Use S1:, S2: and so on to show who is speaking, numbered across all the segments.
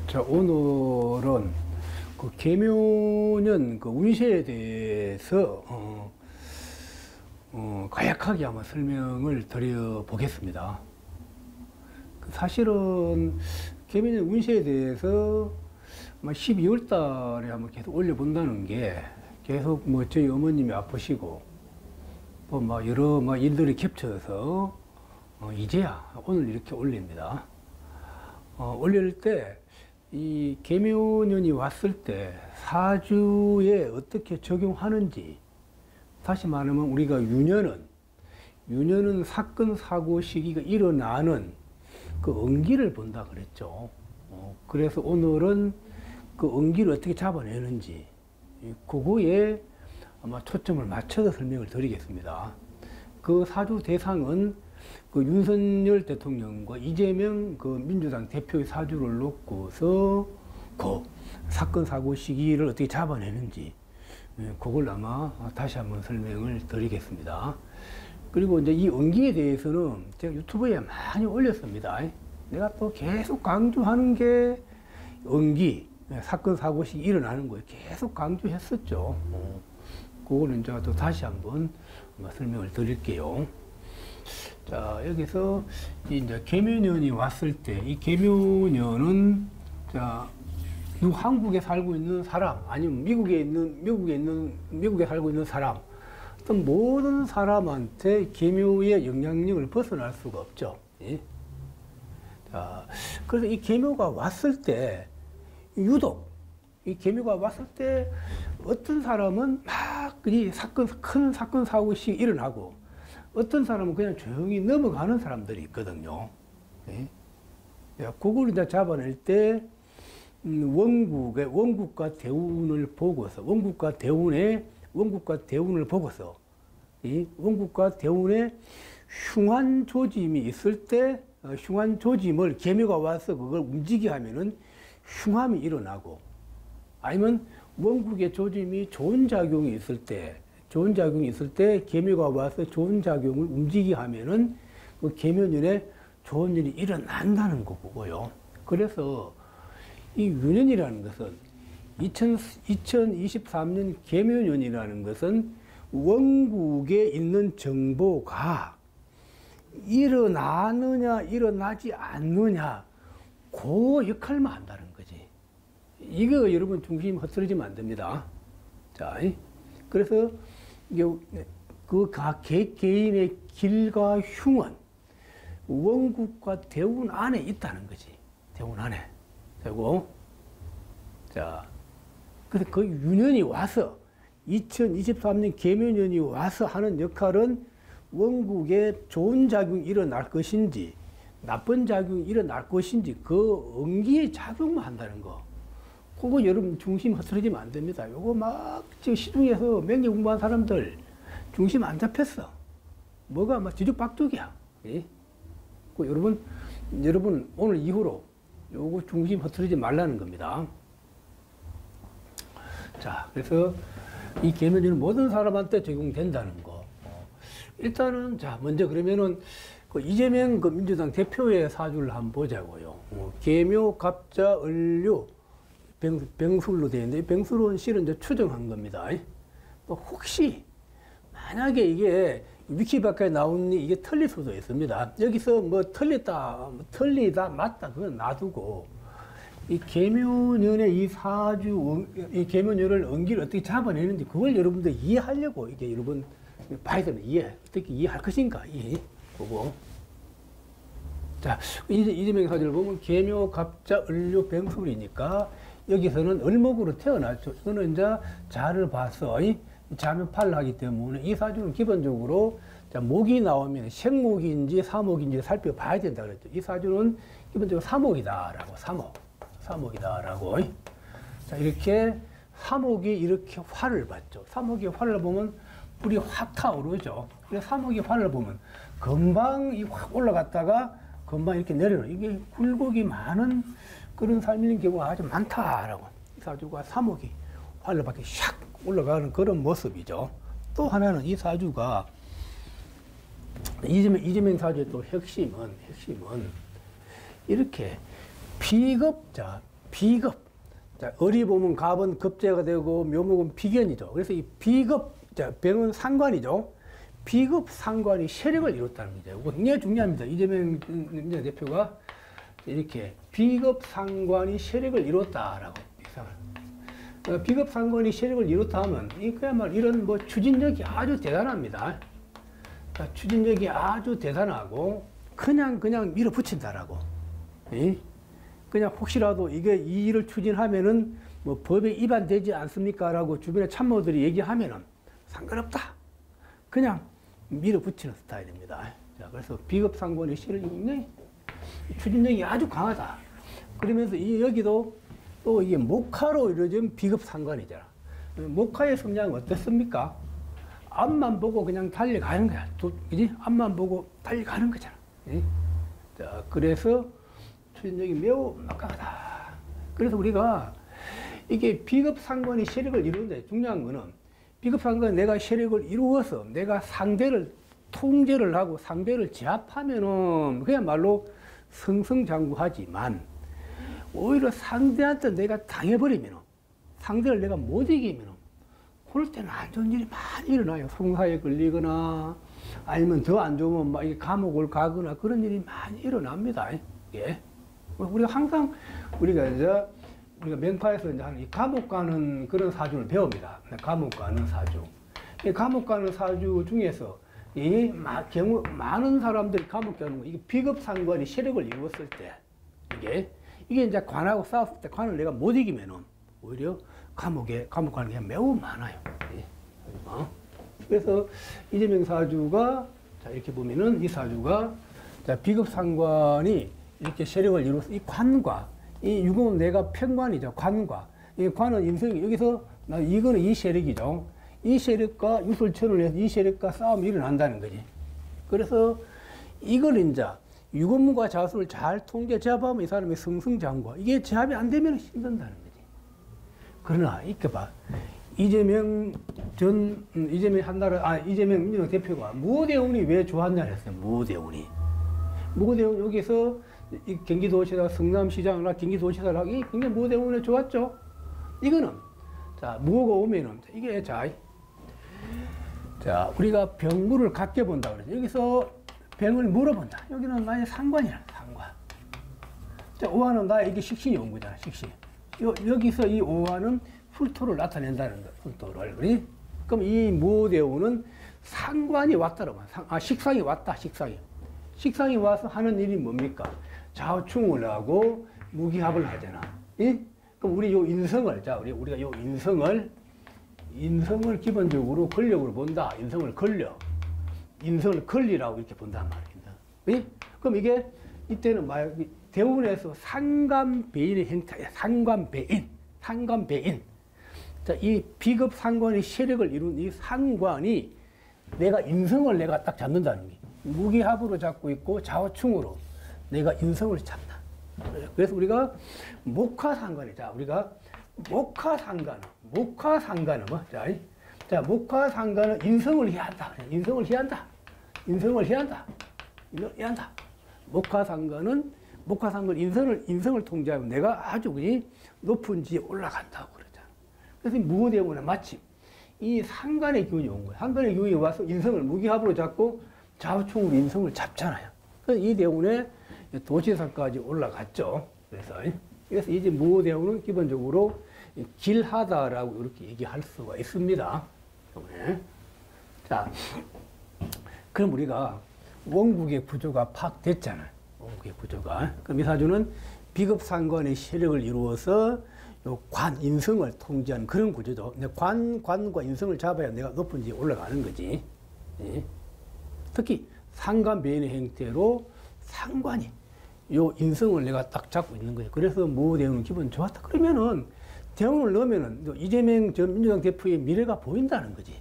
S1: 자, 오늘은 그 계묘년 그 운세에 대해서 간략하게 한번 설명을 드려 보겠습니다. 사실은 계묘년 운세에 대해서 12월 달에 한번 계속 올려본다는 게 계속 저희 어머님이 아프시고 또 여러 일들이 겹쳐서 이제야 오늘 이렇게 올립니다. 올릴 때 이 계묘년이 왔을 때 사주에 어떻게 적용하는지, 다시 말하면 우리가 유년은 사건 사고 시기가 일어나는 그 응기를 본다 그랬죠. 그래서 오늘은 그 응기를 어떻게 잡아내는지 그거에 아마 초점을 맞춰서 설명을 드리겠습니다. 그 사주 대상은 그 윤석열 대통령과 이재명 그 민주당 대표의 사주를 놓고서 그 사건 사고 시기를 어떻게 잡아내는지 그걸 아마 다시 한번 설명을 드리겠습니다. 그리고 이제 이 응기에 대해서는 제가 유튜브에 많이 올렸습니다. 내가 또 계속 강조하는 게 응기, 사건 사고 시기 일어나는 거에 계속 강조했었죠. 그거는 이제 또 다시 한번 설명을 드릴게요. 자, 여기서 이제 계묘년이 왔을 때, 이 계묘년은, 자, 한국에 살고 있는 사람, 아니면 미국에 살고 있는 사람, 어떤 모든 사람한테 계묘의 영향력을 벗어날 수가 없죠. 예? 자, 그래서 이 계묘가 왔을 때, 유독, 이 계묘가 왔을 때, 어떤 사람은 막, 큰 사건, 사고씩 일어나고, 어떤 사람은 그냥 조용히 넘어가는 사람들이 있거든요. 예? 그걸 이제 잡아낼 때, 원국과 대운을 보고서, 원국과 대운을 보고서, 이 원국과 대운에 흉한 조짐이 있을 때, 흉한 조짐을 계묘가 와서 그걸 움직이게 하면은 흉함이 일어나고, 아니면 원국의 조짐이 좋은 작용이 있을 때, 계묘가 와서 좋은 작용을 움직이게 하면은 그 계묘년에 좋은 일이 일어난다는 거고요. 그래서 이 유년이라는 것은 2023년 계묘년이라는 것은 원국에 있는 정보가 일어나느냐 일어나지 않느냐 그 역할만 한다는 거지. 이거 여러분 중심 흐트러지면 안 됩니다. 자, 그래서 이게 그 각 개인의 길과 흉은 원국과 대운 안에 있다는 거지. 대운 안에. 되고, 자, 그래서 그 유년이 와서 2023년 계묘년이 와서 하는 역할은 원국에 좋은 작용이 일어날 것인지 나쁜 작용이 일어날 것인지 그 응기의 작용만 한다는 거. 그거 여러분 중심 흐트러지면 안 됩니다. 요거 지금 시중에서 맹기 공부한 사람들 중심 안 잡혔어. 뭐가 뒤죽박죽이야. 예? 그 여러분 오늘 이후로 요거 중심 흐트러지지 말라는 겁니다. 자, 그래서 이 계묘년은 모든 사람한테 적용된다는 거. 일단은 자, 먼저 그러면은 그 이재명 그 민주당 대표의 사주를 한번 보자고요. 계묘, 갑자, 을류, 병술로 되어 있는데, 병술은 실은 이제 추정한 겁니다. 또 혹시, 만약에 이게 위키박카에 나오는 이게 틀릴 수도 있습니다. 여기서 틀리다, 맞다, 그건 놔두고, 이 계묘년의 이 사주, 이 계묘년을 응기를 어떻게 잡아내는지, 그걸 여러분들 이해하려고, 이게 여러분, 봐야 됩니다. 어떻게 이해할 것인가, 보고. 자, 이재명 사주를 보면 계묘, 갑자, 을류, 병술이니까, 여기서는 을목으로 태어났죠. 이거는 이제 자를 봐서 자묘팔을 하기 때문에 이 사주는 기본적으로 자, 목이 나오면 생목인지 사목인지 살펴봐야 된다 그랬죠. 이 사주는 기본적으로 사목이다라고, 사목이다라고. 자, 이렇게 사목이 이렇게 화를 받죠. 사목이 화를 보면 불이 확 타오르죠. 그래서 사목이 화를 보면 금방 확 올라갔다가 금방 이렇게 내려오는, 이게 굴곡이 많은 그런 삶인 경우가 아주 많다라고. 이 사주가 사목이 화를 받게 샥 올라가는 그런 모습이죠. 또 하나는 이 사주가 이재명 사주의 또 핵심은 이렇게 비겁자, 비겁. 자, 을이 보면 갑은 급제가 되고 묘목은 비견이죠. 그래서 이 비급, 자, 병은 상관이죠. 비급 상관이 세력을 이뤘다는 거죠. 이거 굉장히 중요합니다. 이재명 대표가 이렇게 비급 상관이 세력을 이뤘다라고. 비급 상관이 세력을 이뤘다 하면 그야말로 이런 뭐 추진력이 아주 대단합니다. 추진력이 아주 대단하고 그냥 밀어붙인다라고. 그냥 혹시라도 이게 이 일을 추진하면은 뭐 법에 위반되지 않습니까? 라고 주변의 참모들이 얘기하면은 상관없다. 그냥 밀어붙이는 스타일입니다. 자, 그래서 비급 상관의 실을 굉장히 추진력이 아주 강하다. 그러면서 여기도 또 이게 목화로 이루어진 비급 상관이잖아. 목화의 성향은 어떻습니까? 앞만 보고 그냥 달려가는 거야. 그지? 앞만 보고 달려가는 거잖아. 그지? 자, 그래서 추진력이 매우 막강하다. 그래서 우리가 이게 비급 상관이 세력을 이루는데 중요한 거는 비급 상관이 내가 세력을 이루어서 내가 상대를 통제를 하고 상대를 제압하면은 그야말로 승승장구하지만 오히려 상대한테 내가 당해버리면 상대를 내가 못 이기면 그럴 때는 안 좋은 일이 많이 일어나요. 송사에 걸리거나 아니면 더 안 좋으면 막 감옥을 가거나 그런 일이 많이 일어납니다. 예. 우리가 항상 우리가 명파에서 이제 이 감옥 가는 그런 사주를 배웁니다. 감옥 가는 사주. 이 감옥 가는 사주 중에서 이 경우 많은 사람들이 감옥 가는 거 이게 비급 상관이 세력을 이루었을 때 이게 이제 관하고 싸웠을 때 관을 내가 못 이기면은 오히려 감옥 가는 게 매우 많아요. 예. 그래서 이재명 사주가 자 이렇게 보면은 이 사주가 자 비급 상관이 이렇게 세력을 이루어서 이 관과 이 유금은 내가 편관이죠. 관과 이 관은 임성이 여기서 이거는 이 세력이죠. 이 세력과 유술천을 해서 이 세력과 싸움이 일어난다는 거지. 그래서 이걸 이제 유금과 자수를 잘 통제 제압하면 이 사람이 승승장구. 이게 제압이 안 되면 힘든다는 거지. 그러나 이렇게 봐. 이재명 민주당 대표가 무대운이 왜 좋았냐 했어요. 무대운 여기서 이 경기도지사 성남시장이나 경기도지사를 하기 굉장히 무대운에 좋았죠. 이거는 자 무호가 오면은 이게 자 우리가 병무를 갖게 본다 그러죠. 여기서 병을 물어본다. 여기는 나의 상관이라 상관. 자 오화는 나에게 식신이 온 거잖아. 식신. 여기서 이 오화는 풀토를 나타낸다는 거. 풀토를. 그래? 그럼 이 무대운은 상관이 왔다로 식상이 왔다. 식상이 와서 하는 일이 뭡니까? 좌우충을 하고 무기합을 하잖아. 예? 그럼 우리 요 인성을, 우리가 요 인성을 기본적으로 권력으로 본다. 인성을 권리라고 이렇게 본단 말입니다. 예? 그럼 이게, 이때는 대운에서 상관배인의 형태야. 상관배인. 자, 이 비급 상관의 세력을 이룬 이 상관이 내가 인성을 딱 잡는다는 게. 무기합으로 잡고 있고 좌우충으로 내가 인성을 잡나. 그래서 우리가 목화상관이자 우리가 목화상관은 뭐? 자, 목화상관은 인성을 해한다. 인성을 해한다. 목화상관 인성을 통제하면 내가 아주 높은 지에 올라간다고 그러잖아. 그래서 무대운에 마침 이 상관의 기운이 온 거야. 상관의 기운이 와서 인성을 무기합으로 잡고 좌우충으로 인성을 잡잖아요. 그래서 이 대운에 도지사까지 올라갔죠. 그래서 이제 무대운은 기본적으로 길하다라고 이렇게 얘기할 수가 있습니다. 자, 그럼 우리가 원국의 구조가 파악됐잖아요. 원국의 구조가. 그럼 이 사주는 비급상관의 세력을 이루어서 요 인성을 통제하는 그런 구조죠. 관과 인성을 잡아야 내가 높은 지에 올라가는 거지. 예. 특히 상관배인의 형태로 상관이 요 인성을 내가 딱 잡고 있는 거예요. 그래서 무대운은 기분 좋았다. 그러면은 대운을 넣으면은 이재명 전 민주당 대표의 미래가 보인다는 거지.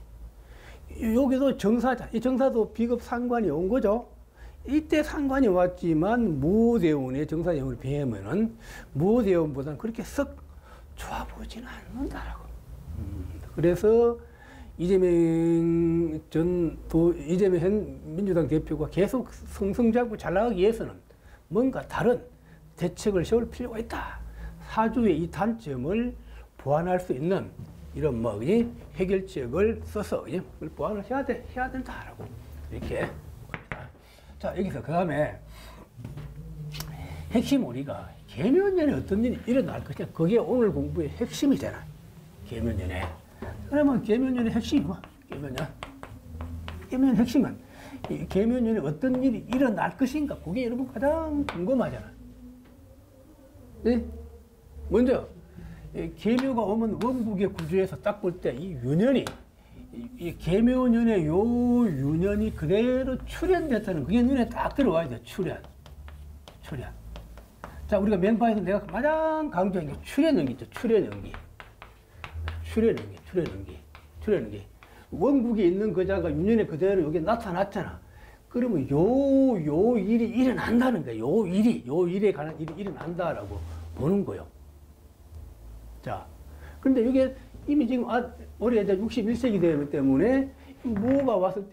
S1: 여기도 정사자, 이 정사도 비급 상관이 온 거죠. 이때 상관이 왔지만 무대운의 정사대운을 비하면은 무대운보다는 그렇게 썩 좋아 보이지는 않는다라고. 그래서 이재명 현 민주당 대표가 계속 승승장구 잘 나가기 위해서는 뭔가 다른 대책을 세울 필요가 있다. 사주의 이 단점을 보완할 수 있는 이런 뭐 해결책을 써서 그걸 보완을 해야 된다라고 이렇게 봅니다. 자, 여기서 그 다음에 핵심 우리가 계면연에 어떤 일이 일어날 것이냐, 그게 오늘 공부의 핵심이잖아. 계면연에. 그러면 계면연의 핵심이 뭐? 계면연 핵심은 이 계면연에 어떤 일이 일어날 것인가, 그게 여러분 가장 궁금하잖아. 네? 먼저 계묘가 오면 원국의 구조에서 딱 볼 때 이 유년이, 이 계묘년의 요 유년이 그대로 출현됐다는 그게 눈에 딱 들어와야 돼. 출현. 자, 우리가 맹파에서 내가 가장 강조한 게 출현연기 있죠. 출현연기. 원국에 있는 거자가 유년에 그대로 여기 나타났잖아. 그러면 요 일이 일어난다는 거야. 요 일에 관한 일이 일어난다라고 보는 거요. 자, 근데 이게 이미 지금 올해 이제 61세기 되기 때문에 뭐가 왔을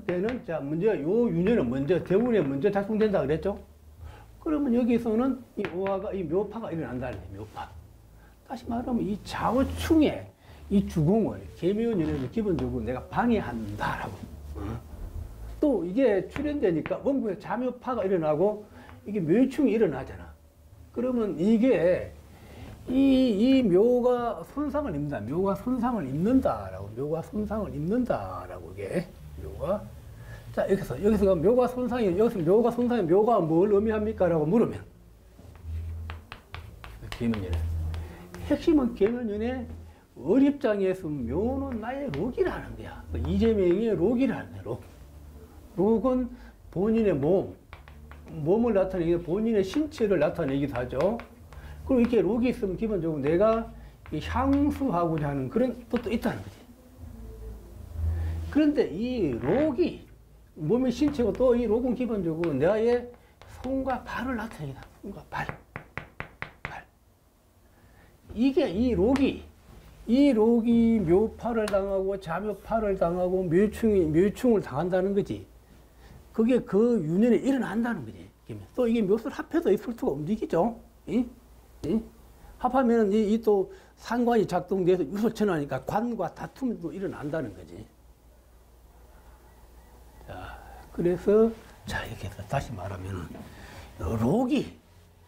S1: 때는 자, 먼저 요 유년은 먼저 대운에 먼저 작동된다 그랬죠? 그러면 여기서는 이 오화가, 이 묘파가 일어난다는 거예요. 묘파. 다시 말하면 이 좌우충의 이 주공을 계묘년에서 기본적으로 내가 방해한다라고. 또 이게 출현되니까 원국에 자묘파가 일어나고 이게 묘충이 일어나잖아. 그러면 이게 이 묘가 손상을 입는다. 묘가 손상을 입는다라고. 이게 묘가. 자, 여기서 묘가 손상이 묘가 뭘 의미합니까? 라고 물으면 계면연에 핵심은 계면연에 을입장에서 묘는 나의 록이라는 거야. 이재명의 록이라는 거야. 록은 본인의 몸을 나타내기도, 본인의 신체를 나타내기도 하죠. 그리고 이렇게 록이 있으면 기본적으로 내가 향수하고자 하는 그런 뜻도 있다는 거지. 그런데 이 록이 몸의 신체고 또 이 록은 기본적으로 나의 손과 발을 나타내기도 합니다. 손과 발. 이게 이 록이 묘파를 당하고 자묘파를 당하고 묘충을 당한다는 거지. 그게 그 유년에 일어난다는 거지. 또 이게 묘술 합해서 이 술투가 움직이죠. 합하면 이 또 상관이 작동돼서 유소천하니까 관과 다툼이 또 일어난다는 거지. 자, 그래서 자, 이렇게 해서 다시 말하면은 록이,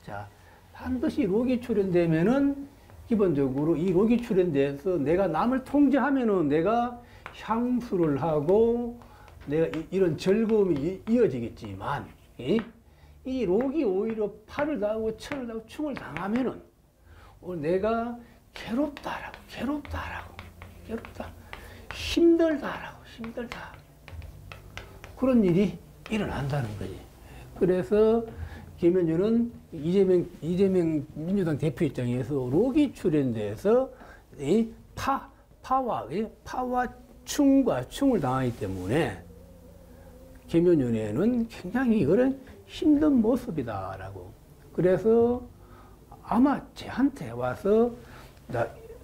S1: 자, 반드시 록이 출현되면은 기본적으로 이 록이 출현돼서 내가 남을 통제하면은 내가 향수를 하고 내가 이런 즐거움이 이어지겠지만 이 록이 오히려 팔을 당하고 천을 당하고 충을 당하면은 내가 괴롭다. 힘들다. 그런 일이 일어난다는 거지. 그래서 계면연은 이재명 민주당 대표 입장에서 록이 출현돼서 파와 충과 충을 당하기 때문에 계면연에는 굉장히 이거는 힘든 모습이다라고. 그래서 아마 저한테 와서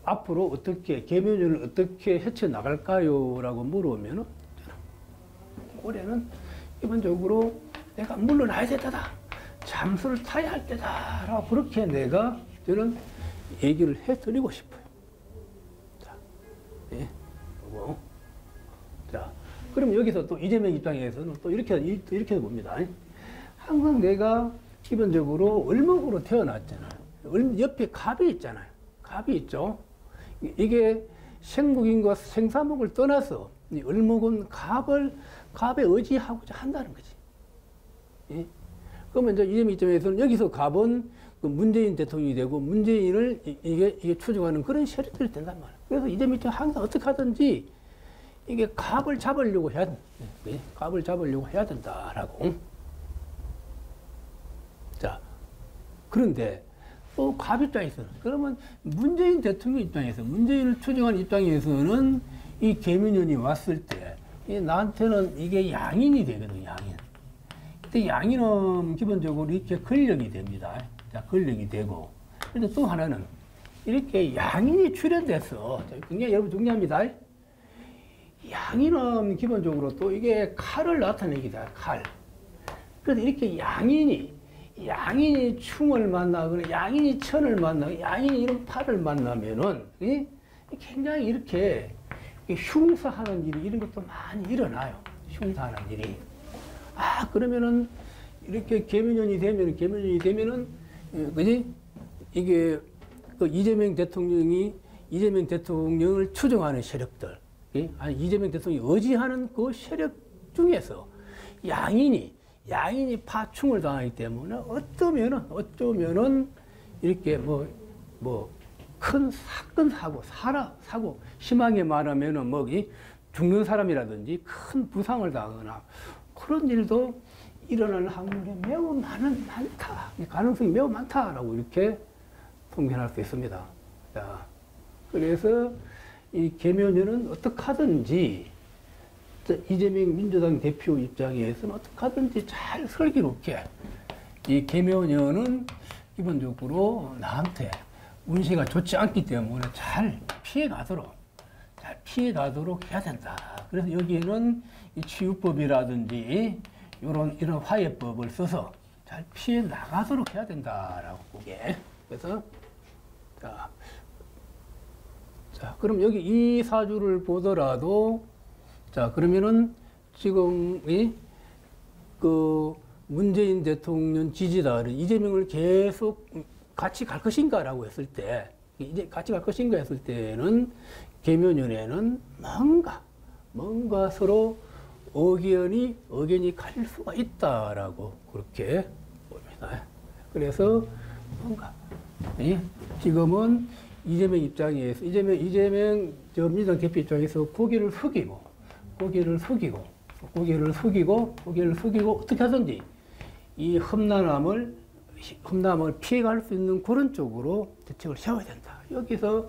S1: 앞으로 어떻게 계면연을 어떻게 헤쳐나갈까요? 라고 물어보면은 올해는 기본적으로 내가 물러나야 되다. 잠수를 타야 할 때다. 라고 그렇게 내가 저는 얘기를 해드리고 싶어요. 자, 자, 그럼 여기서 또 이재명 입장에서는 또 이렇게 봅니다. 항상 내가 기본적으로 을목으로 태어났잖아요. 옆에 갑이 있잖아요. 갑이 있죠. 이게 생목인과 생사목을 떠나서 이 을목은 갑에 의지하고자 한다는 거지. 예? 그러면 이제 이재명 입장에서는 여기서 갑은 그 문재인 대통령이 되고 문재인을 이게 추종하는 그런 세력들이 된단 말이야. 그래서 이재명 입장은 항상 어떻게 하든지 이게 갑을 잡으려고 해야 된다. 갑을 잡으려고 해야 된다라고. 자, 그런데 또 갑 입장에서는 그러면 문재인 대통령 입장에서 문재인을 추종하는 입장에서는 이 계면연이 왔을 때 나한테는 이게 양인이 되거든. 양인. 근데 양인은 기본적으로 이렇게 권력이 됩니다. 자, 권력이 되고. 근데 또 하나는 이렇게 양인이 출현돼서 굉장히 여러분 중요합니다. 양인은 기본적으로 또 이게 칼을 나타내기도 해요. 칼. 그래서 이렇게 양인이 양인이 충을 만나거나 양인이 천을 만나거나 양인이 이런 팔을 만나면은 굉장히 이렇게 흉사하는 일이 이런 것도 많이 일어나요. 흉사하는 일이. 그러면은 이렇게 계묘년이 되면은 그지? 이게 그 이재명 대통령을 추종하는 세력들, 아니 이재명 대통령이 의지하는 그 세력 중에서 양인이 파충을 당하기 때문에 어쩌면은 이렇게 큰 사건 사고 심하게 말하면은 죽는 사람이라든지 큰 부상을 당하거나 그런 일도 일어날 확률이 매우 많다. 가능성이 매우 많다라고 이렇게 통계할 수 있습니다. 자, 그래서 이 계묘년은 어떻게 하든지 이재명 민주당 대표 입장에서는 어떻게 하든지 잘 슬기롭게 이 계묘년은 기본적으로 나한테 운세가 좋지 않기 때문에 잘 피해가도록 해야 된다. 그래서 여기에는 이 치유법이라든지 이런 화해법을 써서 잘 피해 나가도록 해야 된다라고 보게. 그래서 자, 그럼 여기 이 사주를 보더라도 자, 그러면은 지금 그 문재인 대통령 지지자들은 이재명을 계속 같이 갈 것인가라고 했을 때, 이제 같이 갈 것인가 했을 때는 계묘년에는 뭔가 서로 의견이 갈릴 수가 있다라고 그렇게 봅니다. 그래서 지금은 이재명 입장에서 이재명 민주당 대표 입장에서 고개를 숙이고 어떻게 하든지 이 험난함을 피해갈 수 있는 그런 쪽으로 대책을 세워야 된다. 여기서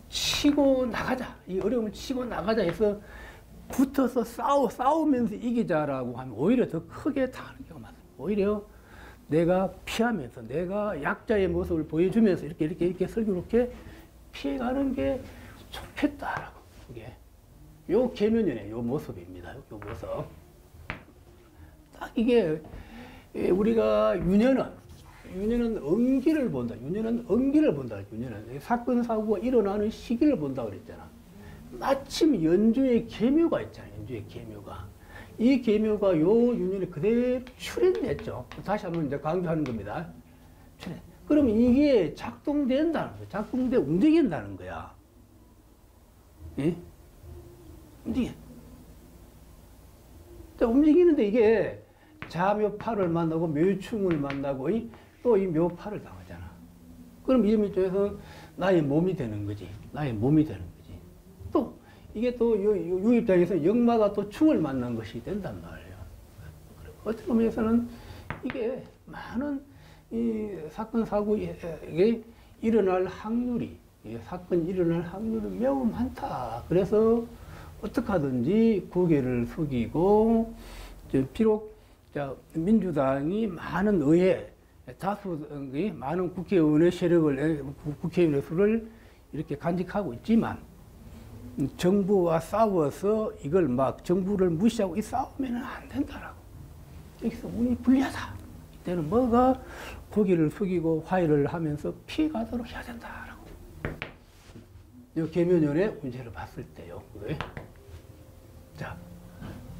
S1: 치고 나가자. 이 어려움을 치고 나가자 해서 붙어서 싸우면서 이기자라고 하면 오히려 더 크게 당하는 경우가 많아요. 오히려 내가 피하면서 내가 약자의 모습을 보여주면서 이렇게 슬기롭게 피해가는 게 좋겠다라고. 요 계묘년의 요 모습입니다. 요 모습. 딱 이게 우리가 윤년은 음기를 본다. 윤년은 사건 사고가 일어나는 시기를 본다 그랬잖아. 마침 연주의 계묘가 있잖아요. 연주의 계묘가. 이 계묘가 요 윤년에 그대로 출현됐죠. 다시 한번 이제 강조하는 겁니다. 출현. 그러면 이게 작동된다는 거야. 작동돼 움직인다는 거야. 예? 움직이는데 이게 자묘파를 만나고 묘충을 만나고 또 이 묘파를 당하잖아. 그럼 이점 쪽에서 나의 몸이 되는 거지. 또 이게 또 요 입장에서 역마가 또 충을 만난 것이 된단 말이에요. 어떤 의미에서는 이게 많은 이 사건 사고에 일어날 확률이 매우 많다. 그래서 어떻게 하든지 고개를 숙이고, 비록 민주당이 많은 많은 국회의원의 국회의원의 수를 이렇게 간직하고 있지만, 정부와 싸워서 이걸 정부를 무시하고 싸우면 안 된다라고. 여기서 운이 불리하다. 이때는 고개를 숙이고 화해를 하면서 피해가도록 해야 된다라고. 이 계묘년의 운세를 봤을 때요. 자,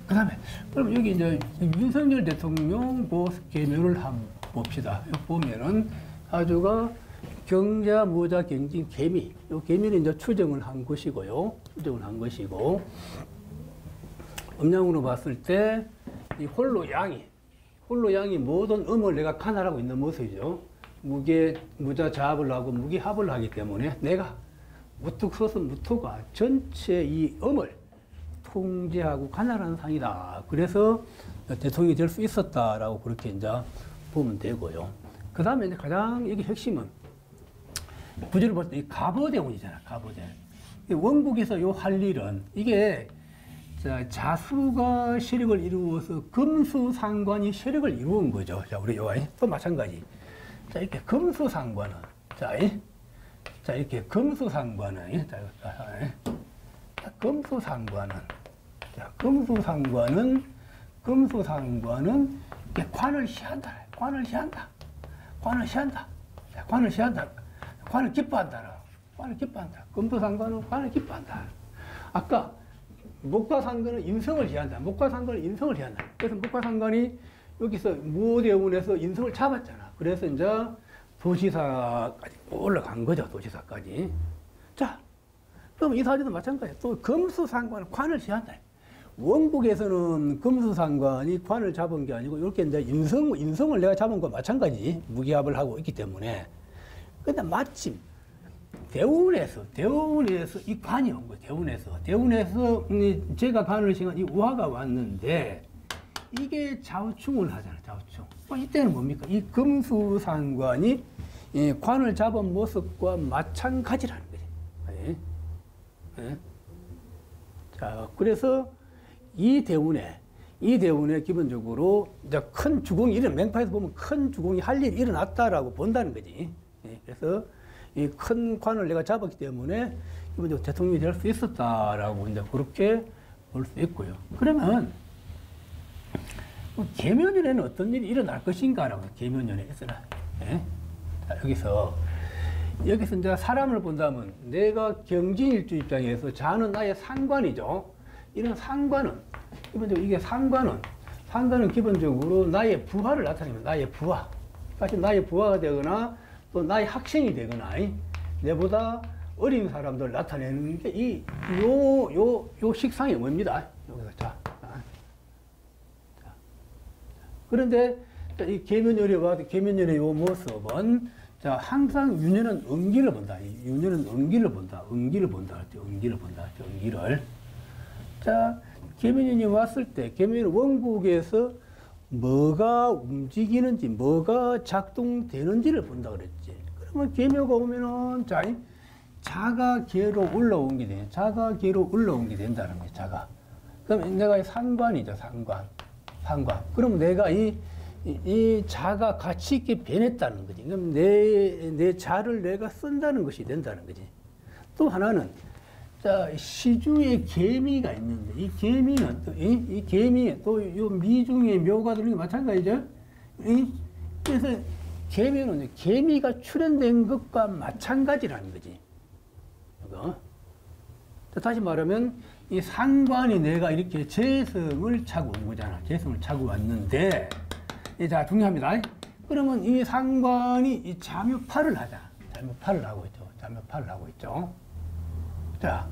S1: 그 다음에, 그럼 여기 이제 윤석열 대통령 계묘를 한번 봅시다. 여기 보면은 사주가 경자, 모자, 경진, 개미. 이 개미는 이제 추정을 한 것이고요. 음양으로 봤을 때, 이 홀로 양이 모든 음을 내가 관할하고 있는 모습이죠. 무자 자합을 하고 무기합을 하기 때문에 내가 우뚝 서서 무토가 전체 이 음을 통제하고 관할하는 상이다. 그래서 대통령이 될 수 있었다라고 그렇게 이제 보면 되고요. 그 다음에 이제 가장 여기 핵심은 구절을 볼 때 이 갑오대운이잖아. 원국에서 요 할 일은 이게 자수가 세력을 이루어서 금수상관이 세력을 이루은 거죠. 자, 우리 요가 또 마찬가지. 자, 이렇게 금수상관은 이렇게 금수상관은 이렇게 관을 시한다. 관을 시한다. 관을 시한다. 관을 기뻐한다. 관을 기뻐한다. 금수상관은 관을 기뻐한다. 아까 목과상관은 인성을 시한다. 목과상관은 인성을 시한다. 그래서 목과상관이 여기서 무대운에서 인성을 잡았잖아. 그래서 이제 도시사까지 올라간 거죠. 도시사까지. 자, 그럼 이 사주도 마찬가지야. 또 금수상관은 관을 시한다. 원국에서는 금수상관이 관을 잡은 게 아니고 이렇게 이제 인성을 내가 잡은 거 마찬가지. 무기합을 하고 있기 때문에. 근데 마침 대운에서 이 관이 온 거예요. 대운에서 제가 관을 시간 이 우화가 왔는데 이게 좌우충을 하잖아. 좌우충. 이때는 뭡니까? 이 금수상관이 이 관을 잡은 모습과 마찬가지라는 거지. 네. 네. 자, 그래서 이 대운에 기본적으로 이제 큰 주공이 맹파에서 보면 큰 주공이 할 일이 일어났다라고 본다는 거지. 네. 그래서 이 큰 관을 내가 잡았기 때문에 기본적으로 대통령이 될 수 있었다라고 이제 그렇게 볼 수 있고요. 그러면 계묘년에는 어떤 일이 일어날 것인가라고 계묘년에 있어라. 네? 자, 여기서 이제 사람을 본다면 내가 경진일주 입장에서 자는 나의 상관이죠. 이런 상관은 기본적으로 이게 상관은 기본적으로 나의 부하를 나타내면 나의 부하. 사실 나의 부하가 되거나 또 나의 학생이 되거나 내보다 어린 사람들 나타내는 게 요 식상이 뭡니다. 여기서 자. 그런데 이 계면열의 요 모습은 자 항상 윤회는 응기를 본다. 윤회는 응기를 본다. 응기를. 자 계면연이 왔을 때 계면연 원국에서 뭐가 움직이는지 뭐가 작동되는지를 본다 그랬지. 그러면 계묘가 오면은 자가 계로 올라온 게 돼. 자가 계로 올라온 게 된다는 거야. 자가. 그럼 내가 상관이죠. 상관. 그럼 내가 이 자가 가치 있게 변했다는 거지. 그럼 내 자를 내가 쓴다는 것이 된다는 거지. 또 하나는 자 시주에 계미가 있는데 이 계미는 이 계미 또 요 미중에 묘가 들는 게 마찬가지죠. 그래서 계미는 계미가 출현된 것과 마찬가지라는 거지. 이거. 다시 말하면 이 상관이 내가 이렇게 재성을 차고 온 거잖아. 재성을 차고 왔는데 자 중요합니다. 그러면 이 상관이 이 자묘파를 하자. 자묘파를 하고 있죠. 자,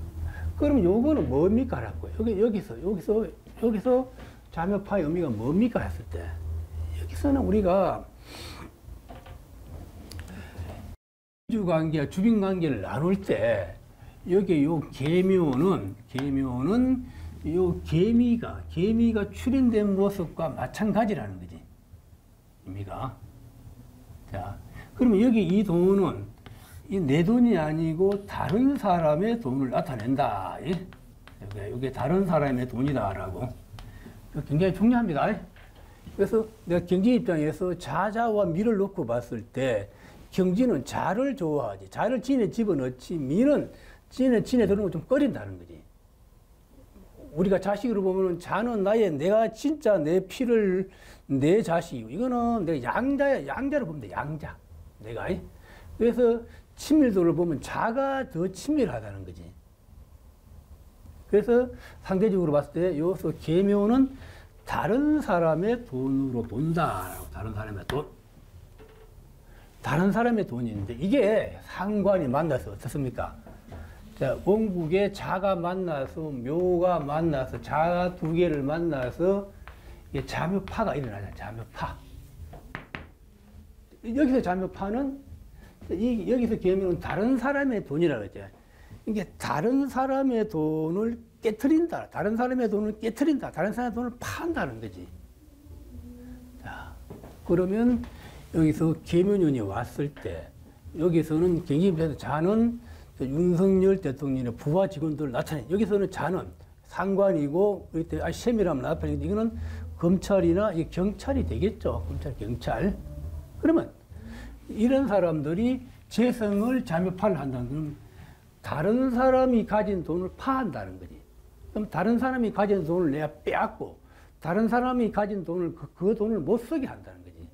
S1: 그럼 요거는 뭡니까? 라고. 여기서 자묘파의 의미가 뭡니까? 했을 때. 여기서는 우리가 주관계와 주빈관계를 나눌 때, 여기 요 계묘는 요 계미가 출현된 모습과 마찬가지라는 거지. 의미가. 자, 그러면 여기 이 돈은 이 내 돈이 아니고 다른 사람의 돈을 나타낸다. 이게 다른 사람의 돈이다라고. 굉장히 중요합니다. 그래서 내가 경진 입장에서 자자와 미를 놓고 봤을 때 경진은 자를 좋아하지. 자를 진에 집어넣지. 미는 진에 들어오는 걸 좀 꺼린다는 거지. 우리가 자식으로 보면은 자는 내가 진짜 내 피를 내 자식이고 이거는 내가 양자로 보면 돼. 양자. 내가. 그래서 친밀도를 보면 자가 더 친밀하다는 거지. 그래서 상대적으로 봤을 때 여기서 계묘는 다른 사람의 돈으로 본다. 다른 사람의 돈인데 이게 상관이 만나서 어떻습니까? 자, 원국에 자가 만나서 묘가 만나서 자 두 개를 만나서 이게 자묘파가 일어나잖아. 자묘파. 여기서 자묘파는 여기서 계묘는 다른 사람의 돈이라고 했죠. 이게 다른 사람의 돈을 깨트린다. 다른 사람의 돈을 파한다는 거지. 자, 그러면 여기서 계묘년이 왔을 때 여기서는 경기입에서 자는 윤석열 대통령의 부하 직원들을 나타내. 여기서는 자는 상관이고 셈이라면 나타내는데 이거는 검찰이나 경찰이 되겠죠. 경찰. 그러면 이런 사람들이 재성을 자묘파를 한다는 건 다른 사람이 가진 돈을 파한다는 거지. 그럼 다른 사람이 가진 돈을 내가 빼앗고 다른 사람이 가진 돈을 그 돈을 못 쓰게 한다는 거지.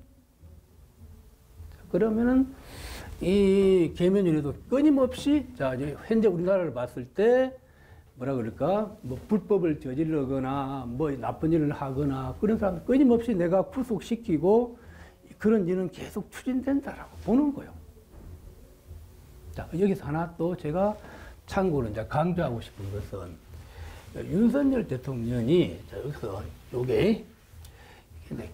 S1: 그러면은 이 계면율에도 끊임없이 자 이제 현재 우리나라를 봤을 때 뭐라 그럴까 뭐 불법을 저지르거나 뭐 나쁜 일을 하거나 그런 사람 끊임없이 내가 구속시키고 그런 일은 계속 추진된다라고 보는 거예요. 자 여기서 하나 또 제가 참고로 이제 강조하고 싶은 것은 윤석열 대통령이 자 여기서 요게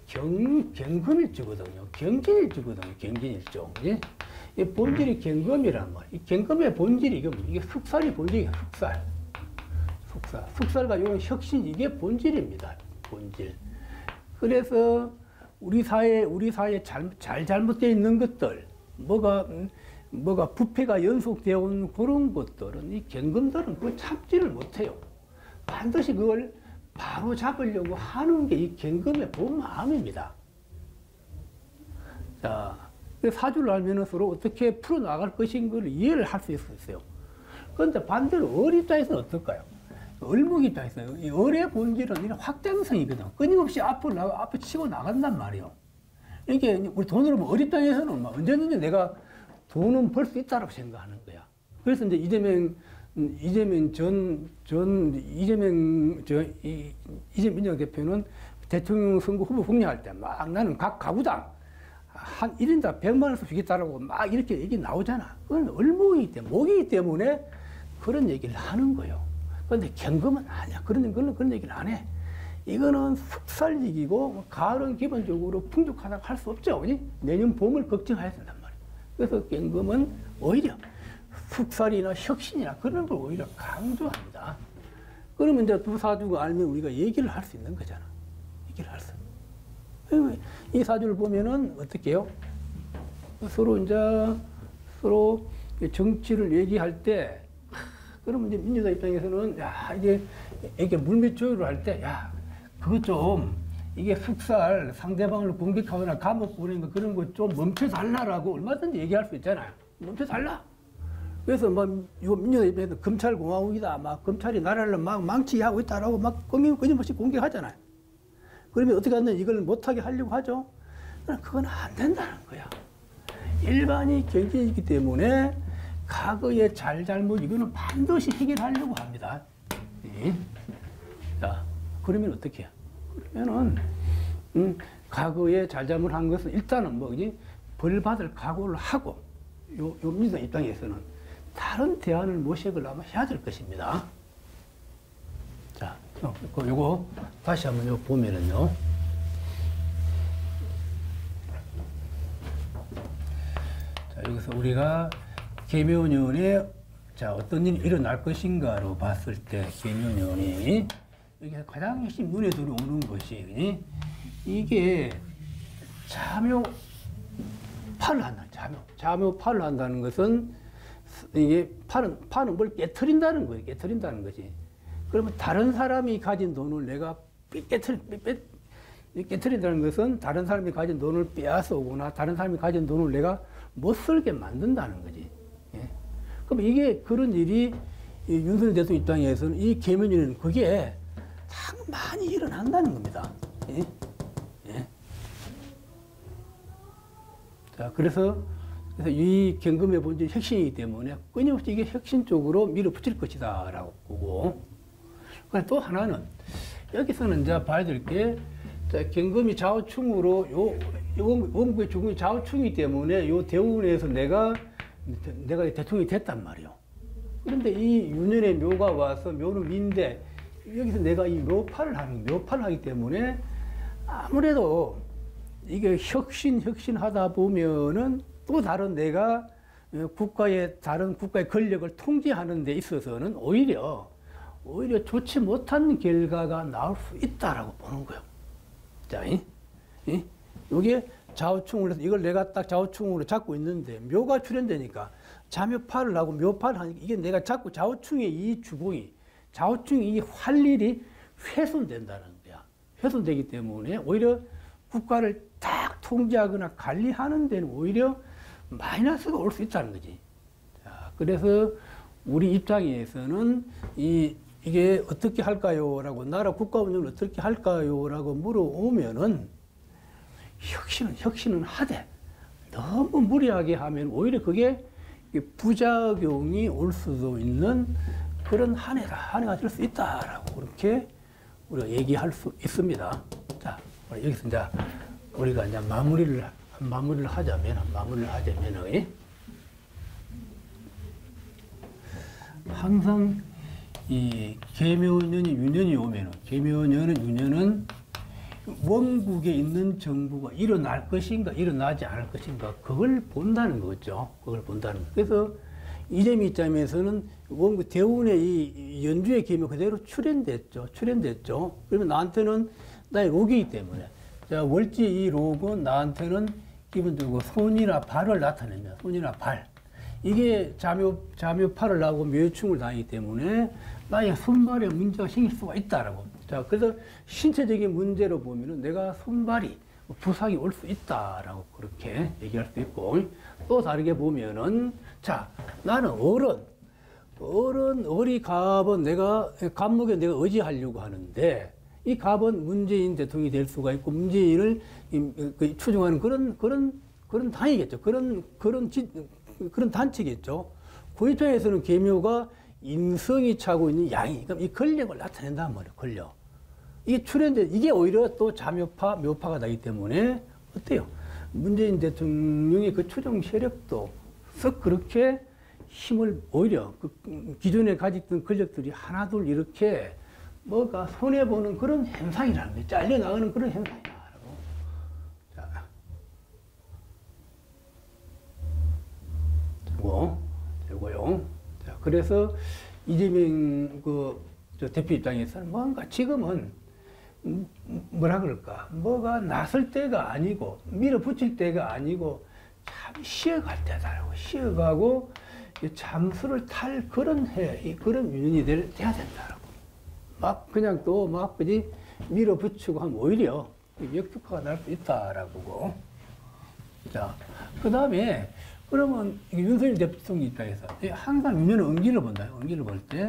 S1: 경금일주거든요. 경진일주거든요. 경진일주. 예? 이 본질이 경금이란 말. 이 경금의 본질이 이게 숙살이 본질이에요. 숙살. 숙살과 이런 혁신 이게 본질입니다. 본질. 그래서 우리 사회에 잘못되어 있는 것들, 뭐가 부패가 연속되어 온 그런 것들은 이 경금들은 그걸 참지를 못해요. 반드시 그걸 바로 잡으려고 하는 게 이 경금의 본 마음입니다. 자, 사주를 알면 서로 어떻게 풀어나갈 것인가를 이해를 할 수 있어요. 그런데 반대로 을 입장에서는 어떨까요? 을목 입장에서는 이 을의 본질은 이런 확장성이거든. 끊임없이 앞에 치고 나간단 말이에요. 이게 우리 돈으로 뭐 을 입장에서는 언제든지 내가 돈은 벌 수 있다고 생각하는 거야. 그래서 이제 이재명 민주당 대표는 대통령 선거 후보 공략할 때 막 나는 각 가구당 한 1인당 100만 원씩 주겠다라고 막 이렇게 얘기 나오잖아. 그건 을목이기 때문에, 목이기 때문에 그런 얘기를 하는 거예요. 그런데 경금은 아니야. 그런 얘기를 안 해. 이거는 숙살직이고 가을은 기본적으로 풍족하다고 할 수 없죠. 그지? 내년 봄을 걱정해야 된단 말이에요. 그래서 경금은 오히려 숙살이나 혁신이나 그런 걸 오히려 강조합니다. 그러면 이제 두 사주가 알면 우리가 얘기를 할 수 있는 거잖아. 얘기를 할 수. 이 사주를 보면은 어떻게 해요? 서로 정치를 얘기할 때, 그러면 이제 민주당 입장에서는, 야, 이게 물밑 조율을 할 때, 야, 그거 좀, 이게 숙살, 상대방을 공격하거나 감옥 보내는 거 그런 거 좀 멈춰달라고 얼마든지 얘기할 수 있잖아요. 멈춰달라. 그래서 요 민주당 입장에서 검찰공화국이다. 검찰이 나라를 망치하고 있다라고 끊임없이 공격하잖아요. 그러면 어떻게 하면 이걸 못하게 하려고 하죠? 그건 안 된다는 거야. 일반이 경제이기 때문에 과거의 잘잘못 이거는 반드시 해결하려고 합니다. 네. 자, 그러면 어떻게 해요? 그러면은 과거에 잘잘못한 것은 일단은 벌 받을 각오를 하고 요 민주당 입장에서는 다른 대안을 모색을 아마 해야 될 것입니다. 자, 요거 다시 한번 보면은요. 자, 여기서 우리가 계묘년에 자, 어떤 일이 일어날 것인가로 봤을 때 계묘년이 이게 가장 핵심 눈에 들어오는 것이 이게 자묘파를 한다. 자묘파를 한다는 것은 이게 파는 뭘 깨트린다는 거예요. 깨트린다는 거지. 그러면 다른 사람이 가진 돈을 내가 깨트린다는 것은 다른 사람이 가진 돈을 빼앗아오거나 다른 사람이 가진 돈을 내가 못 쓰게 만든다는 거지. 예. 그럼 이게 그런 일이 윤석열 대통령 입장에서는 이 계면일은 그게 참 많이 일어난다는 겁니다. 예. 예. 자, 그래서 이 경금의 본질이 혁신이기 때문에 끊임없이 이게 혁신 쪽으로 밀어붙일 것이다 라고 보고, 또 하나는 여기서는 이제 봐야 될 게 경금이 좌우충으로 원국의 중국이 좌우충이기 때문에 요 대운에서 내가 대통령이 됐단 말이에요. 그런데 이 유년의 묘가 와서 묘는 미인데 여기서 내가 이 묘파를 하기 때문에 아무래도 이게 혁신하다 보면은 또 다른 내가 다른 국가의 권력을 통제하는 데 있어서는 오히려 좋지 못한 결과가 나올 수 있다라고 보는 거예요. 자, 이게 좌우충을 해서 이걸 내가 딱 좌우충으로 잡고 있는데 묘가 출현되니까 자묘파를 하고 묘파를 하니까 이게 내가 자꾸 좌우충의 이 주공이 좌우충의 이 활일이 훼손된다는 거야. 훼손되기 때문에 오히려 국가를 딱 통제하거나 관리하는 데는 오히려 마이너스가 올 수 있다는 거지. 자, 그래서 우리 입장에서는 이게 어떻게 할까요? 라고, 나라 국가 운영을 어떻게 할까요? 라고 물어오면은 혁신은 하되 너무 무리하게 하면 오히려 그게 부작용이 올 수도 있는 그런 한 해가 될 수 있다라고 그렇게 우리가 얘기할 수 있습니다. 자, 여기서 이제 우리가 이제 마무리를 하자면 항상 이 계묘년이 유년이 오면은 유년은 원국에 있는 정부가 일어날 것인가 일어나지 않을 것인가 그걸 본다는 거죠. 그래서 이재명 입장에서는 원국 대운의 이 연주의 계묘 그대로 출현됐죠. 그러면 나한테는 나의 록이기 때문에 자, 월지 이 록은 나한테는 기본적으로 손이나 발을 나타냅니다. 손이나 발. 이게 자묘팔을 나고 묘충을 다니기 때문에 나의 손발에 문제가 생길 수가 있다라고. 자, 그래서 신체적인 문제로 보면은 내가 손발이 부상이 올 수 있다라고 그렇게 얘기할 수 있고, 또 다르게 보면은 자, 나는 어리 갑은 내가 갑목에 내가 의지하려고 하는데 이 갑은 문재인 대통령이 될 수가 있고 문재인을 추종하는 그런 당이겠죠. 그런 단체겠죠. 그 입장에서는 계묘가 인성이 차고 있는 양이, 그럼 이 권력을 나타낸단 말이에요, 권력. 이게 오히려 또 묘파가 나기 때문에, 어때요? 문재인 대통령의 그 추종 세력도 썩 그렇게 힘을 오히려 기존에 가졌던 권력들이 하나둘 이렇게 뭐가 손해보는 그런 현상이라는 거예요. 잘려나가는 그런 현상이라고. 되고요. 자, 그래서 이재명 대표 입장에서는 뭔가 지금은 뭐라 그럴까, 뭐가 나설 때가 아니고 밀어붙일 때가 아니고 참 쉬어갈 때다라고. 쉬어가고 잠수를 탈 그런 유년이 돼야 된다라고. 막 그냥 또 막 그지 밀어붙이고 하면 오히려 역효과가 날 수 있다라고. 자, 그 다음에 그러면 윤석열 대통령 입장에서 항상 유년은 음기를 본다. 음기를 볼 때,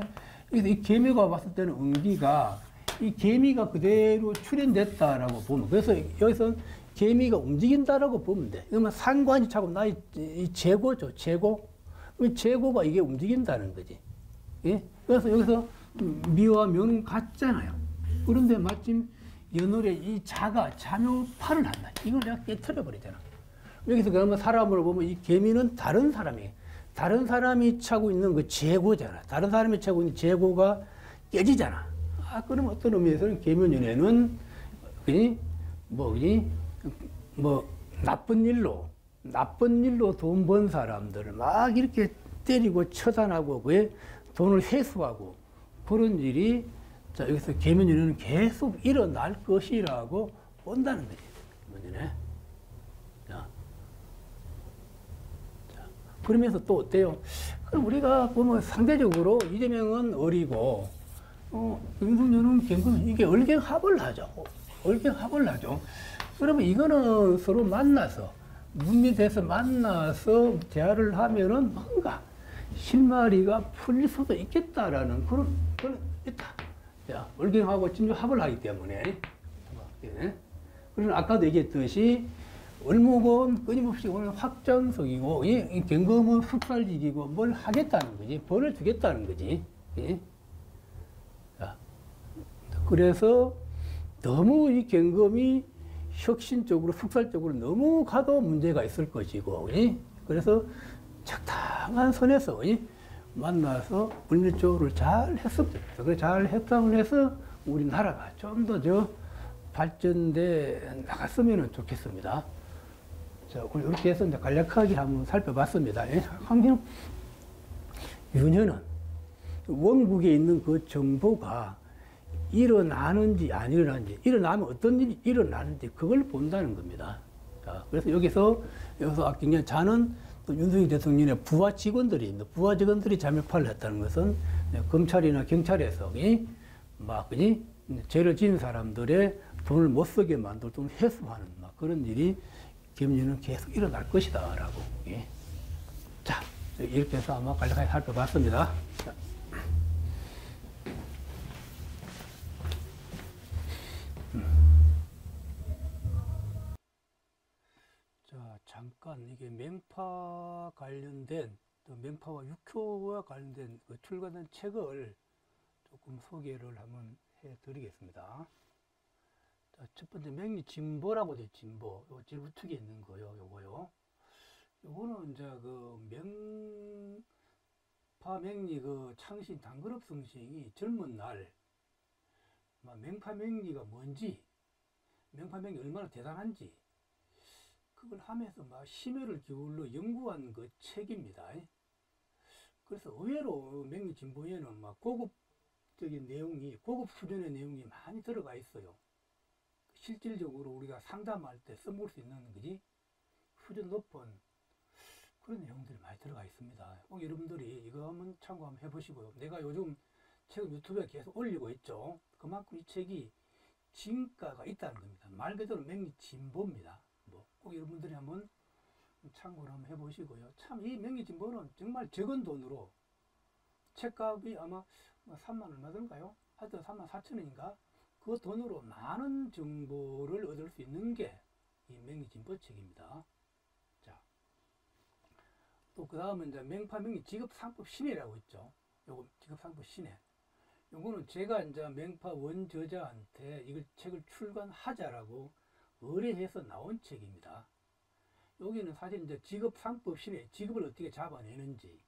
S1: 그래서 이 계미가 봤을 때는 음기가 이 계미가 그대로 출현됐다라고 보면, 그래서 여기서 계미가 움직인다라고 보면 돼. 그러면 상관이 차고 나의 이 재고죠, 재고. 재고가 이게 움직인다는 거지. 예? 그래서 여기서 미와 묘는 같잖아요. 그런데 마침 연월에 이 자묘팔을 한다. 이걸 내가 깨트려 버리잖아. 여기서 그러면 사람을 보면 이 개미는 다른 사람이 차고 있는 그 재고잖아. 다른 사람이 차고 있는 재고가 깨지잖아. 그럼 어떤 의미에서는 계묘년에는 나쁜 일로 돈 번 사람들을 막 이렇게 때리고 처단하고 그에 돈을 회수하고 그런 일이 자, 여기서 계묘년에는 계속 일어날 것이라고 본다는 거지. 계묘년에. 그러면서 또 어때요? 그럼 우리가 보면 상대적으로 이재명은 어리고, 윤석열은 경금, 이게 얼갱합을 하죠. 그러면 이거는 서로 만나서, 문밑에서 만나서 대화를 하면은 뭔가 실마리가 풀릴 수도 있겠다라는 그런 있다. 자, 얼갱하고 진주합을 하기 때문에. 그러나 아까도 얘기했듯이 을목은 끊임없이 오늘 확장성이고, 이 경금은 흑살직이고, 뭘 하겠다는 거지. 벌을 주겠다는 거지. 예? 자, 그래서 너무 이 경금이 혁신적으로, 흑살적으로 너무 가도 문제가 있을 것이고, 예? 그래서 적당한 선에서 만나서 물밀조를 잘 했으면 좋겠다. 그래, 잘 협상을 해서 우리나라가 좀 더 발전돼 나갔으면 좋겠습니다. 자, 이렇게 해서 이제 간략하게 한번 살펴봤습니다. 한편 유년은 원국에 있는 그 정보가 일어나는지 안 일어나는지, 일어나면 어떤 일이 일어나는지 그걸 본다는 겁니다. 자, 그래서 여기서 아끼냐 자는 또 윤석열 대통령의 부하 직원들이 있는데, 부하 직원들이 자묘팔을 했다는 것은 검찰이나 경찰에서 막 죄를 지은 사람들의 돈을 못 쓰게 만들고 돈을 회수하는 막 그런 일이 계묘년은 계속 일어날 것이다 라고. 예. 자, 이렇게 해서 아마 간략하게 살펴봤습니다. 자, 잠깐 일단 이게 맹파 관련된 또 맹파와 육효와 관련된 그 출간된 책을 조금 소개를 한번 해드리겠습니다. 자, 첫 번째 맹리 진보라고 돼 진보. 요 제일 우측에 있는 거요. 요거요. 요거는 이제 그 맹파 맹리 그 창신 단그럽 성싱이 젊은 날 맹파 맹리가 뭔지, 맹파 맹리 얼마나 대단한지 그걸 하면서 막 심혈을 기울여 연구한 그 책입니다. 그래서 의외로 맹리 진보에는 막 고급적인 내용이, 고급 수준의 내용이 많이 들어가 있어요. 실질적으로 우리가 상담할 때 써볼 수 있는 거지 수준 높은 그런 내용들이 많이 들어가 있습니다. 꼭 여러분들이 이거 한번 참고 한번 해보시고요. 내가 요즘 책을 유튜브에 계속 올리고 있죠. 그만큼 이 책이 진가가 있다는 겁니다. 말 그대로 맹리 진보입니다. 꼭 여러분들이 한번 참고를 한번 해보시고요. 참 이 맹리 진보는 정말 적은 돈으로 책값이 아마 3만 얼마 들까요? 하여튼 3만 4천 원인가? 그 돈으로 많은 정보를 얻을 수 있는 게 이 맹리 진보 책입니다. 자, 또 그 다음은 이제 맹파 맹리 직업상법 신해라고 있죠. 요거 직업상법 신해. 요거는 제가 이제 맹파 원저자한테 이걸 책을 출간하자라고 의뢰해서 나온 책입니다. 여기는 사실 이제 직업상법 신해, 직업을 어떻게 잡아내는지,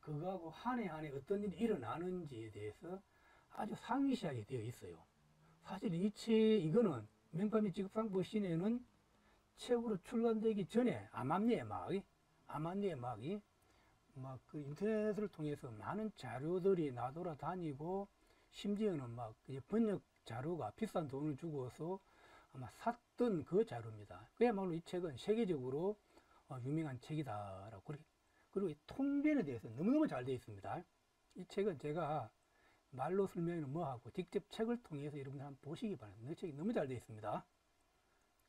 S1: 그거하고 한 해 한 해 어떤 일이 일어나는지에 대해서 아주 상세하게 되어 있어요. 사실 이거는 맹파미 직업상법 신해는 책으로 출간되기 전에 암암리의 막이 막 그 인터넷을 통해서 많은 자료들이 나돌아다니고 심지어는 막 번역 자료가 비싼 돈을 주고서 아마 샀던 그 자료입니다. 그야말로 이 책은 세계적으로 유명한 책이다라고 그렇게. 그리고 이 통변에 대해서 너무너무 잘 되어 있습니다. 이 책은 제가 말로 설명은 뭐하고 직접 책을 통해서 여러분들 한번 보시기 바랍니다. 이 책이 너무 잘 되어 있습니다.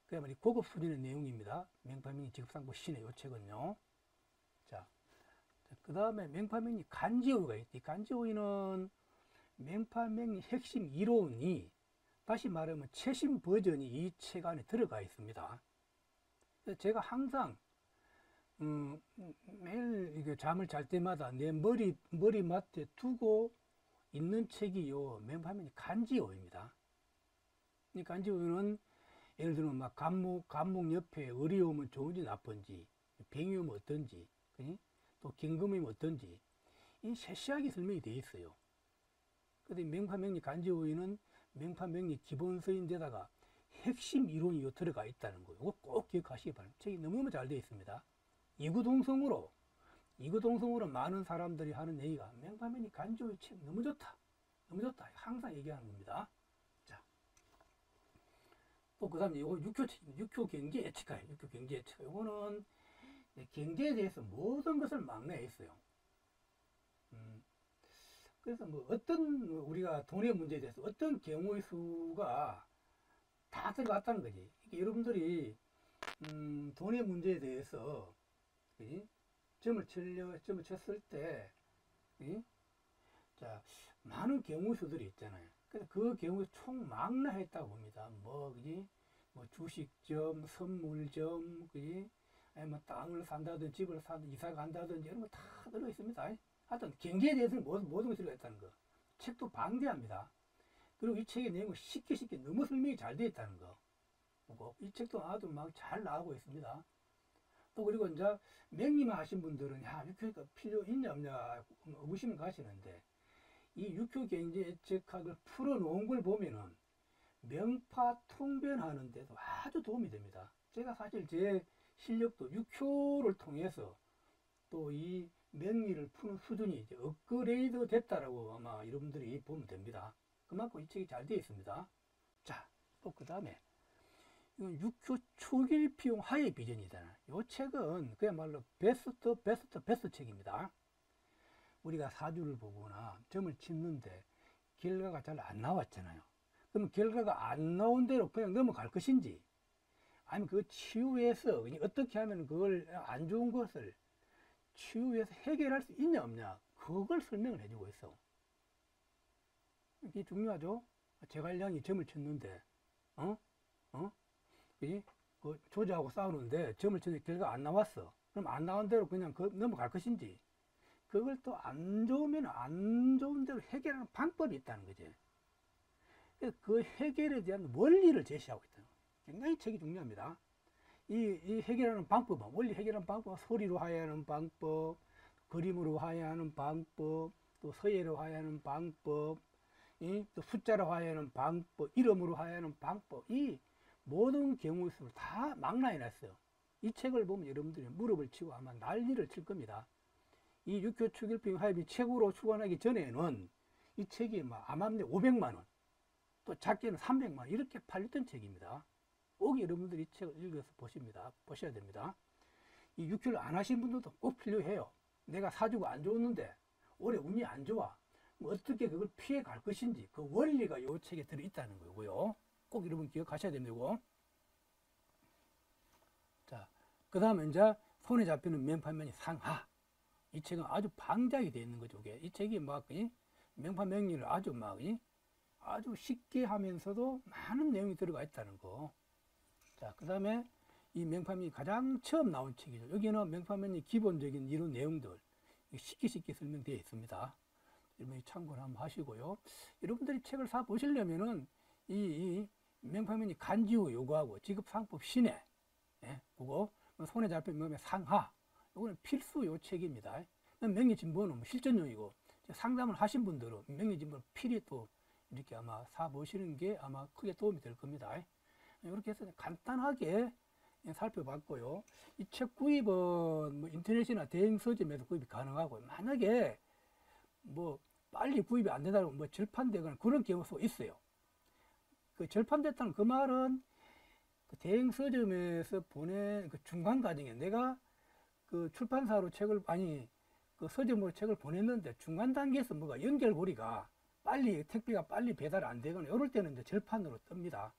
S1: 그야말로 고급 수준의 내용입니다. 맹파명리 직업상법 신의 이 책은요. 자, 그 다음에 맹파명리 간지오이가 있지. 간지오이는 맹파명리 핵심 이론이 다시 말하면 최신 버전이 이 책 안에 들어가 있습니다. 제가 항상 매일 이게 잠을 잘 때마다 내 머리맡에 두고 있는 책이 요 맹파명리 간지오입니다. 이 간지오는 예를 들면 막 감목 옆에 을이 오면 좋은지 나쁜지, 병이 오면 어떤지, 또 경금이 오면 어떤지, 이 세세하게 설명이 되어 있어요. 근데 맹파명리 간지오이는 맹파명리 기본서인데다가 핵심 이론이 들어가 있다는 거예요. 이거 꼭 기억하시기 바랍니다. 책이 너무너무 잘 되어 있습니다. 이구동성으로 많은 사람들이 하는 얘기가 맹파명리 간지오이 책 너무 좋다. 항상 얘기하는 겁니다. 자, 또 그 다음에 이거 육효 경제 예측가예요. 육효 경제 예측가. 이거는 경제에 대해서 모든 것을 막내에 있어요. 그래서 우리가 돈의 문제에 대해서 어떤 경우의 수가 다 들어갔다는 거지. 여러분들이, 돈의 문제에 대해서, 점을 쳤을 때, 자, 많은 경우 수들이 있잖아요. 그래서 그 경우 총 망라했다고 봅니다. 뭐 주식점, 선물점, 아니면 땅을 산다든지 집을 산다든지 이사 간다든지 이런 거 다 들어 있습니다. 하여튼 경제에 대해서는 모든 것이 들어가 있다는 거. 책도 방대합니다. 그리고 이 책의 내용은 쉽게 너무 설명이 잘 되어 있다는 거. 이 책도 아주 막 잘 나오고 있습니다. 또 그리고 이제 맹리만 하신 분들은 육효가 필요 있냐 없냐 의구심 가시는데 이 육효 경제 예측학을 풀어놓은 걸 보면은 명파 통변하는 데도 아주 도움이 됩니다. 제가 사실 제 실력도 육효를 통해서 또 이 맹리를 푸는 수준이 이제 업그레이드 됐다라고 아마 여러분들이 보면 됩니다. 그만큼 이 책이 잘 되어 있습니다. 자, 또 그 다음에 이건 육효 초길피용 하의 비전이잖아요. 이 책은 그야말로 베스트 책입니다. 우리가 사주를 보거나 점을 찍는데 결과가 잘 안 나왔잖아요. 그럼 결과가 안 나온 대로 그냥 넘어갈 것인지, 아니면 그 치유해서 어떻게 하면 그걸 안 좋은 것을 치유해서 해결할 수 있냐 없냐, 그걸 설명을 해주고 있어. 이게 중요하죠. 제갈량이 점을 쳤는데, 그 조제하고 싸우는데 점을 치는 결과가 안 나왔어. 그럼 안 나온 대로 그냥 넘어갈 것인지, 그걸 또 안 좋으면 안 좋은 대로 해결하는 방법이 있다는 거지. 그래서 그 해결에 대한 원리를 제시하고 있다는 거예요. 굉장히 책이 중요합니다. 이 해결하는 방법은, 원리 해결하는 방법은 소리로 화해하는 방법, 그림으로 화해하는 방법, 또 서예로 화해하는 방법, 또 숫자로 화해하는 방법, 이름으로 화해하는 방법, 이 모든 경우에 다 망라해 놨어요. 이 책을 보면 여러분들이 무릎을 치고 아마 난리를 칠 겁니다. 이 육교 추결병 화합이 책으로 출간하기 전에는 이 책이 막 암암리 500만 원, 또 작게는 300만 원 이렇게 팔렸던 책입니다. 꼭 여러분들이 이 책을 읽어서 보셔야 됩니다. 이 육교를 안 하신 분들도 꼭 필요해요. 내가 사주가 안 좋았는데 올해 운이 안 좋아. 뭐 어떻게 그걸 피해 갈 것인지 그 원리가 이 책에 들어있다는 거고요. 꼭 여러분 기억하셔야 됩니다. 자, 그 다음에 이제 손에 잡히는 명판면이 상하. 이 책은 아주 방작이 되어 있는 거죠. 이 책이 막 명판 명리를 아주 쉽게 하면서도 많은 내용이 들어가 있다는 거. 자, 그 다음에 이 명판면이 가장 처음 나온 책이죠. 여기는 명판면이 기본적인 이론 내용들 쉽게 설명되어 있습니다. 여러분이 참고를 한번 하시고요. 여러분들이 책을 사 보시려면은 이 명판면이 간지우 요구하고 지급상법 신해, 그거 손에 잡힌 명의 상하, 이거는 필수 요 책입니다. 명리진보는 뭐 실전용이고 상담을 하신 분들은 명리진보를 필히 또 이렇게 아마 사 보시는 게 아마 크게 도움이 될 겁니다. 이렇게 해서 간단하게 살펴봤고요. 이 책 구입은 뭐 인터넷이나 대행 서점에서 구입이 가능하고, 만약에 뭐 빨리 구입이 안 된다고 뭐 절판되거나 그런 경우가 있어요. 그 절판됐다는 그 말은 그 대행 서점에서 보낸 그 중간 과정에 내가 그 출판사로 그 서점으로 책을 보냈는데 중간 단계에서 뭐가 연결고리가 택배가 빨리 배달 안 되거나 이럴 때는 이제 절판으로 뜹니다.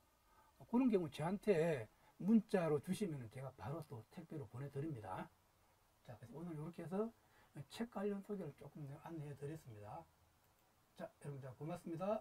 S1: 그런 경우 저한테 문자로 주시면 제가 바로 또 택배로 보내드립니다. 자, 그래서 오늘 이렇게 해서 책 관련 소개를 조금 안내해 드렸습니다. 자, 여러분, 고맙습니다.